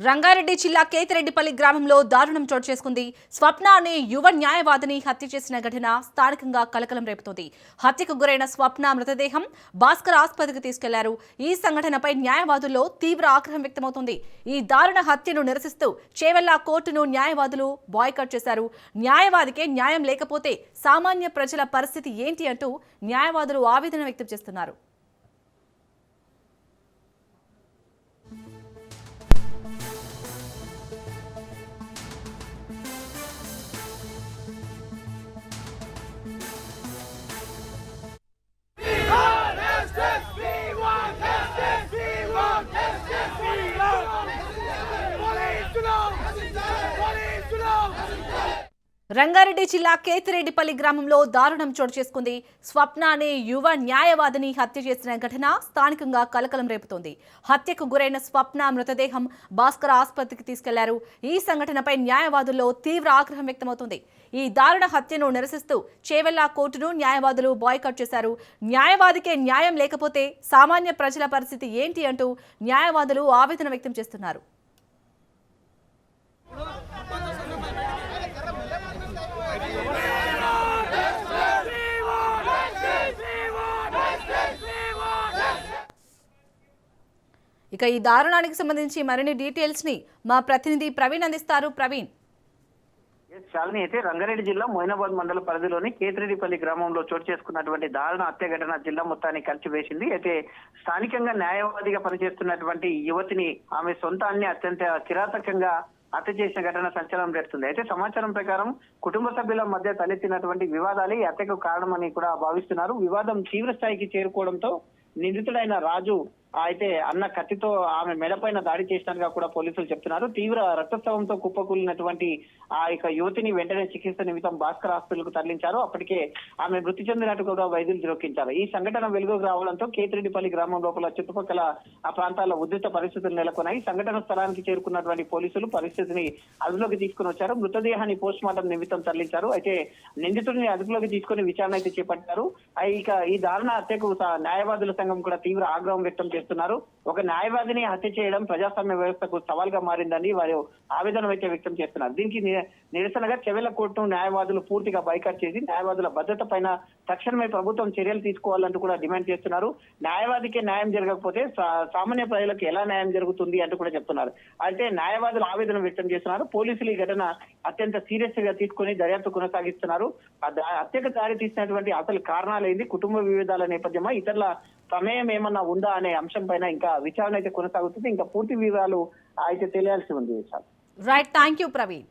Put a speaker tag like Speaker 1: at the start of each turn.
Speaker 1: రంగారెడ్డి జిల్లా కేతిరెడ్డిపల్లి గ్రామంలో దారుణం చోటు చేసుకుంది. స్వప్న అనే యువ న్యాయవాదిని హత్య చేసిన ఘటన స్థానికంగా కలకలం రేపుతోంది. హత్యకు గురైన స్వప్న మృతదేహం భాస్కర్ ఆసుపత్రికి తీసుకెళ్లారు. ఈ సంఘటనపై న్యాయవాదుల్లో తీవ్ర ఆగ్రహం వ్యక్తమవుతోంది. ఈ దారుణ హత్యను నిరసిస్తూ చేవెళ్ల కోర్టును న్యాయవాదులు బాయ్కాట్ చేశారు. న్యాయవాదికే న్యాయం లేకపోతే సామాన్య ప్రజల పరిస్థితి ఏంటి అంటూ న్యాయవాదులు ఆవేదన వ్యక్తం చేస్తున్నారు. రంగారెడ్డి జిల్లా కేతిరెడ్డిపల్లి గ్రామంలో దారుణం చోటు చేసుకుంది. స్వప్న అనే యువ న్యాయవాదిని హత్య చేసిన ఘటన స్థానికంగా కలకలం రేపుతోంది. హత్యకు గురైన స్వప్న మృతదేహం భాస్కర్ ఆసుపత్రికి తీసుకెళ్లారు. ఈ సంఘటనపై న్యాయవాదుల్లో తీవ్ర ఆగ్రహం వ్యక్తమవుతోంది. ఈ దారుణ హత్యను నిరసిస్తూ చేవెళ్ల కోర్టును న్యాయవాదులు బాయ్కాట్ చేశారు. న్యాయవాదికే న్యాయం లేకపోతే సామాన్య ప్రజల పరిస్థితి ఏంటి అంటూ న్యాయవాదులు ఆవేదన వ్యక్తం చేస్తున్నారు. ఇక ఈ దారుణానికి సంబంధించి మరిన్ని డీటెయిల్స్ ని మా ప్రతినిధి ప్రవీణ్ అందిస్తారు. ప్రవీణ్,
Speaker 2: శాలిని అయితే రంగారెడ్డి జిల్లా మోయినాబాద్ మండల పరిధిలోని కేతిరెడ్డిపల్లి గ్రామంలో చోటు చేసుకున్నటువంటి దారుణ హత్య ఘటన జిల్లా మొత్తాన్ని కలిసివేసింది. అయితే స్థానికంగా న్యాయవాదిగా పనిచేస్తున్నటువంటి యువతిని ఆమె సొంతాన్ని అత్యంత కిరాతకంగా హత్య చేసిన ఘటన సంచలనం రేపుతుంది. అయితే సమాచారం ప్రకారం కుటుంబ సభ్యుల మధ్య తలెత్తినటువంటి వివాదాలే ఈ హత్యకు కారణమని కూడా భావిస్తున్నారు. వివాదం తీవ్ర స్థాయికి చేరుకోవడంతో నిందితుడైన రాజు అయితే అన్న కత్తితో ఆమె మెడపైన దాడి చేసినట్టుగా కూడా పోలీసులు చెప్తున్నారు. తీవ్ర రక్తస్రావంతో కుప్పకూలినటువంటి ఆ యొక్క యువతిని వెంటనే చికిత్స నిమిత్తం భాస్కర్ హాస్పిటల్ కు తరలించారు. అప్పటికే ఆమె మృతి చెందినట్టు కూడా వైద్యులు జోకించారు. ఈ సంఘటన వెలుగుకు రావడంతో కేతిరెడ్డిపల్లి గ్రామం లోపల చుట్టుపక్కల ఆ ప్రాంతాల్లో ఉద్రిక్త పరిస్థితులు నెలకొన్నాయి. సంఘటన స్థలానికి చేరుకున్నటువంటి పోలీసులు పరిస్థితిని అదుపులోకి తీసుకుని వచ్చారు. మృతదేహాన్ని పోస్ట్ మార్టం నిమిత్తం తరలించారు. అయితే నిందితుడిని అదుపులోకి తీసుకుని విచారణ అయితే చేపట్టారు. ఇక ఈ దారుణ హత్యకు న్యాయవాదుల సంఘం కూడా తీవ్ర ఆగ్రహం వ్యక్తం చేస్తున్నారు. ఒక న్యాయవాదిని హత్య చేయడం ప్రజాస్వామ్య వ్యవస్థకు సవాల్గా మారిందని వారు ఆవేదన అయితే వ్యక్తం చేస్తున్నారు. దీనికి నిరసనగా చేవెళ్ల కోర్టును న్యాయవాదులు పూర్తిగా బైకాట్ చేసి న్యాయవాదుల భద్రత పైన తక్షణమే ప్రభుత్వం చర్యలు తీసుకోవాలంటూ కూడా డిమాండ్ చేస్తున్నారు. న్యాయవాదికి న్యాయం జరగకపోతే సామాన్య ప్రజలకు ఎలా న్యాయం జరుగుతుంది అంటూ కూడా చెప్తున్నారు. అయితే న్యాయవాదులు ఆవేదన వ్యక్తం చేస్తున్నారు. పోలీసులు ఈ ఘటన అత్యంత సీరియస్ గా తీసుకుని దర్యాప్తు కొనసాగిస్తున్నారు. హత్యకు దారి తీసినటువంటి అసలు కారణాలు ఏంది, కుటుంబ విభేదాల నేపథ్యమా, ఇతరుల ప్రమేయం ఏమన్నా ఉందా అనే అంశం పైన ఇంకా విచారణ అయితే కొనసాగుతుంది. ఇంకా పూర్తి వివరాలు అయితే తెలియాల్సి ఉంది.
Speaker 1: Right, thank you Praveen.